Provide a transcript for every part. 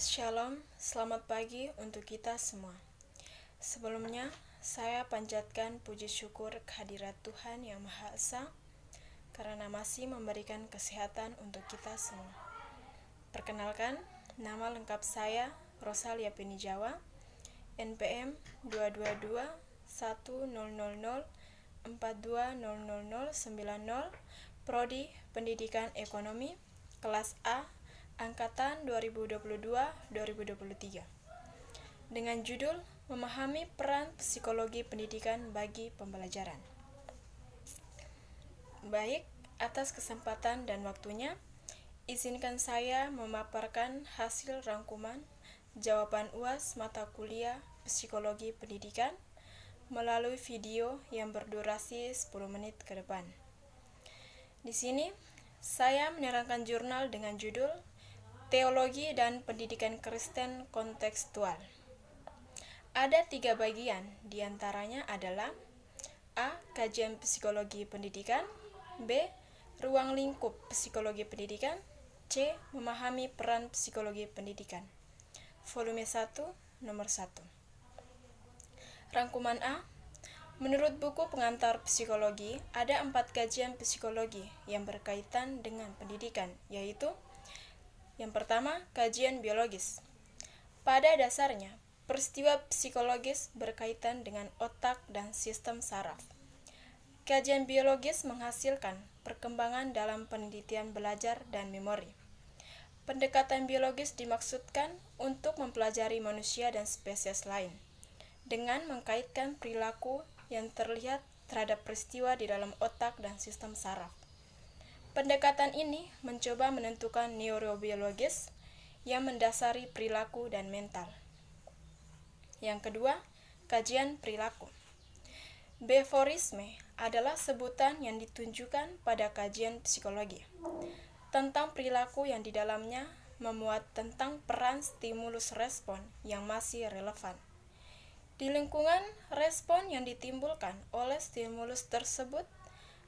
Shalom, selamat pagi untuk kita semua. Sebelumnya, saya panjatkan puji syukur kehadirat Tuhan Yang Maha Esa karena masih memberikan kesehatan untuk kita semua. Perkenalkan, nama lengkap saya Rosalia Penijawa, NPM 222-1000-4200090, Prodi Pendidikan Ekonomi, kelas A, Angkatan 2022-2023, dengan judul Memahami Peran Psikologi Pendidikan bagi Pembelajaran. Baik, atas kesempatan dan waktunya, izinkan saya memaparkan hasil rangkuman jawaban UAS mata kuliah Psikologi Pendidikan melalui video yang berdurasi 10 menit ke depan. Di sini, saya menerangkan jurnal dengan judul Teologi dan Pendidikan Kristen Kontekstual. Ada 3 bagian, diantaranya adalah A. Kajian Psikologi Pendidikan, B. Ruang lingkup Psikologi Pendidikan, C. Memahami peran Psikologi Pendidikan. Volume 1, nomor 1. Rangkuman A. Menurut buku pengantar psikologi, ada 4 kajian psikologi yang berkaitan dengan pendidikan, yaitu yang pertama, kajian biologis. Pada dasarnya, peristiwa psikologis berkaitan dengan otak dan sistem saraf. Kajian biologis menghasilkan perkembangan dalam penelitian belajar dan memori. Pendekatan biologis dimaksudkan untuk mempelajari manusia dan spesies lain, dengan mengkaitkan perilaku yang terlihat terhadap peristiwa di dalam otak dan sistem saraf. Pendekatan ini mencoba menentukan neurobiologis yang mendasari perilaku dan mental. Yang kedua, kajian perilaku. Behaviorisme adalah sebutan yang ditunjukkan pada kajian psikologi tentang perilaku yang di dalamnya memuat tentang peran stimulus respon yang masih relevan. Di lingkungan respon yang ditimbulkan oleh stimulus tersebut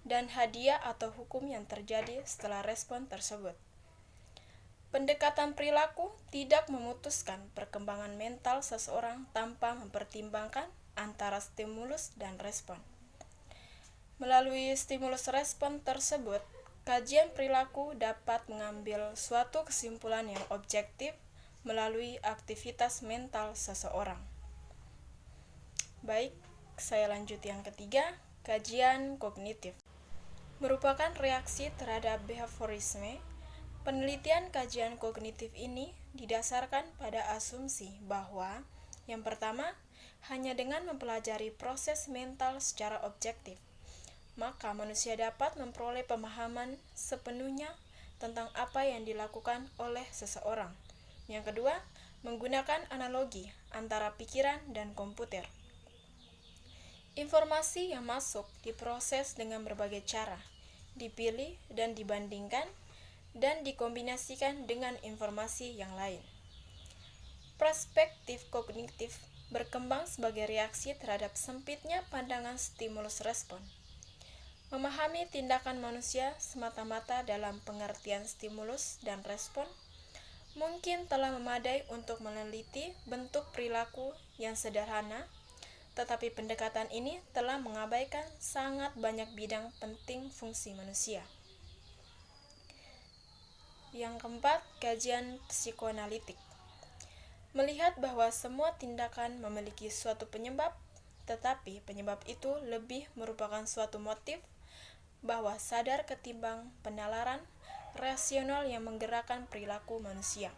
dan hadiah atau hukum yang terjadi setelah respon tersebut. Pendekatan perilaku tidak memutuskan perkembangan mental seseorang tanpa mempertimbangkan antara stimulus dan respon. Melalui stimulus respon tersebut, kajian perilaku dapat mengambil suatu kesimpulan yang objektif melalui aktivitas mental seseorang. Baik, saya lanjut yang ketiga, kajian kognitif. Merupakan reaksi terhadap behaviorisme. Penelitian kajian kognitif ini didasarkan pada asumsi bahwa yang pertama, hanya dengan mempelajari proses mental secara objektif, maka manusia dapat memperoleh pemahaman sepenuhnya tentang apa yang dilakukan oleh seseorang. Yang kedua, menggunakan analogi antara pikiran dan komputer. Informasi yang masuk diproses dengan berbagai cara, dipilih dan dibandingkan, dan dikombinasikan dengan informasi yang lain. Perspektif kognitif berkembang sebagai reaksi terhadap sempitnya pandangan stimulus respon. Memahami tindakan manusia semata-mata dalam pengertian stimulus dan respon mungkin telah memadai untuk meneliti bentuk perilaku yang sederhana, tetapi pendekatan ini telah mengabaikan sangat banyak bidang penting fungsi manusia. Yang keempat, kajian psikoanalitik. Melihat bahwa semua tindakan memiliki suatu penyebab, tetapi penyebab itu lebih merupakan suatu motif bahwa sadar ketimbang penalaran rasional yang menggerakkan perilaku manusia.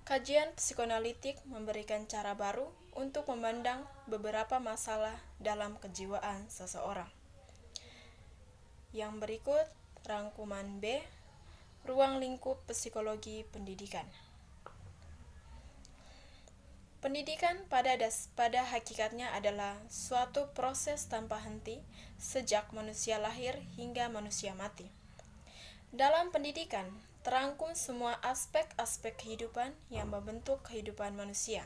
Kajian psikoanalitik memberikan cara baru untuk memandang beberapa masalah dalam kejiwaan seseorang. Yang berikut, rangkuman B, ruang lingkup psikologi pendidikan. Pendidikan pada hakikatnya adalah suatu proses tanpa henti sejak manusia lahir hingga manusia mati. Dalam pendidikan, terangkum semua aspek-aspek kehidupan yang membentuk kehidupan manusia.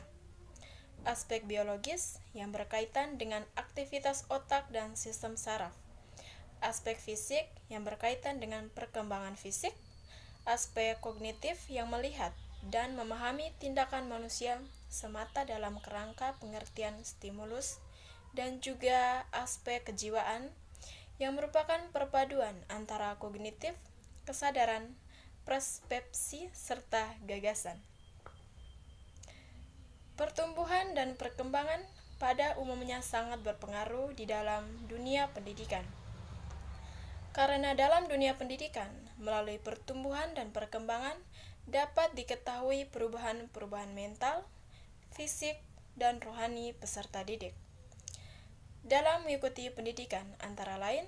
Aspek biologis yang berkaitan dengan aktivitas otak dan sistem saraf. Aspek fisik yang berkaitan dengan perkembangan fisik. Aspek kognitif yang melihat dan memahami tindakan manusia semata dalam kerangka pengertian stimulus dan juga aspek kejiwaan yang merupakan perpaduan antara kognitif, kesadaran, persepsi, serta gagasan. Pertumbuhan dan perkembangan pada umumnya sangat berpengaruh di dalam dunia pendidikan. Karena dalam dunia pendidikan, melalui pertumbuhan dan perkembangan dapat diketahui perubahan-perubahan mental, fisik, dan rohani peserta didik. Dalam mengikuti pendidikan antara lain,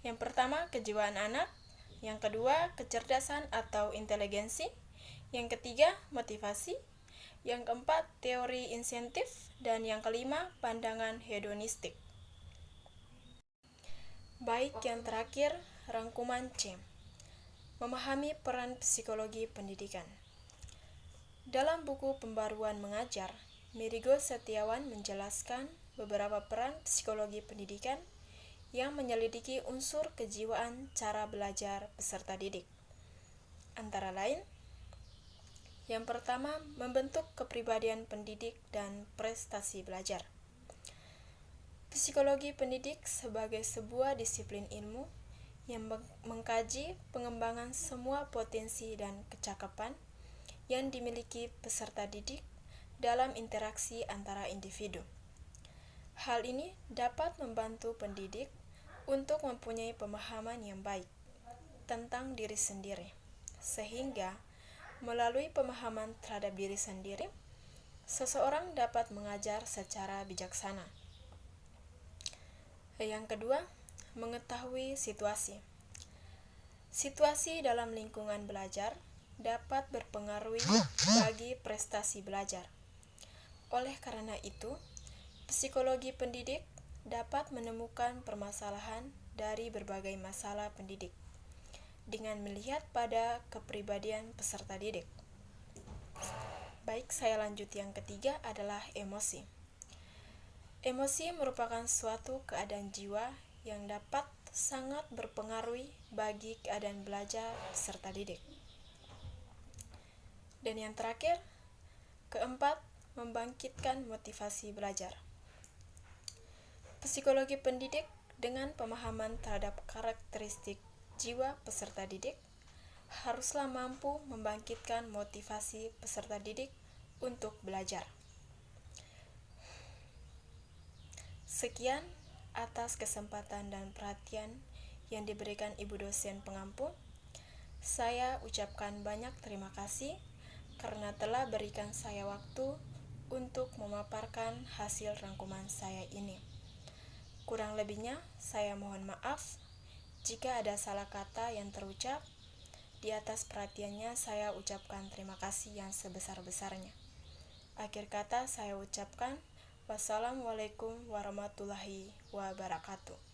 yang pertama kejiwaan anak, yang kedua kecerdasan atau inteligensi, yang ketiga motivasi, yang keempat teori insentif, dan yang kelima pandangan hedonistik. Baik, yang terakhir rangkuman C. Memahami peran psikologi pendidikan. Dalam buku Pembaruan Mengajar, Merigo Setiawan menjelaskan beberapa peran psikologi pendidikan yang menyelidiki unsur kejiwaan cara belajar peserta didik. Antara lain, yang pertama, membentuk kepribadian pendidik dan prestasi belajar. Psikologi pendidik sebagai sebuah disiplin ilmu yang mengkaji pengembangan semua potensi dan kecakapan yang dimiliki peserta didik dalam interaksi antara individu. Hal ini dapat membantu pendidik untuk mempunyai pemahaman yang baik tentang diri sendiri, sehingga melalui pemahaman terhadap diri sendiri, seseorang dapat mengajar secara bijaksana. Yang kedua, mengetahui situasi. Situasi dalam lingkungan belajar dapat berpengaruh bagi prestasi belajar. Oleh karena itu, psikologi pendidik dapat menemukan permasalahan dari berbagai masalah pendidik dengan melihat pada kepribadian peserta didik. Baik, saya lanjut yang ketiga adalah emosi. Emosi merupakan suatu keadaan jiwa yang dapat sangat berpengaruh bagi keadaan belajar peserta didik. Dan yang terakhir, keempat, membangkitkan motivasi belajar. Psikologi pendidik dengan pemahaman terhadap karakteristik jiwa peserta didik haruslah mampu membangkitkan motivasi peserta didik untuk belajar. Sekian atas kesempatan dan perhatian yang diberikan Ibu dosen pengampu. Saya ucapkan banyak terima kasih karena telah berikan saya waktu untuk memaparkan hasil rangkuman saya ini. Kurang lebihnya, saya mohon maaf jika ada salah kata yang terucap. Di atas perhatiannya, saya ucapkan terima kasih yang sebesar-besarnya. Akhir kata, saya ucapkan wassalamualaikum warahmatullahi wabarakatuh.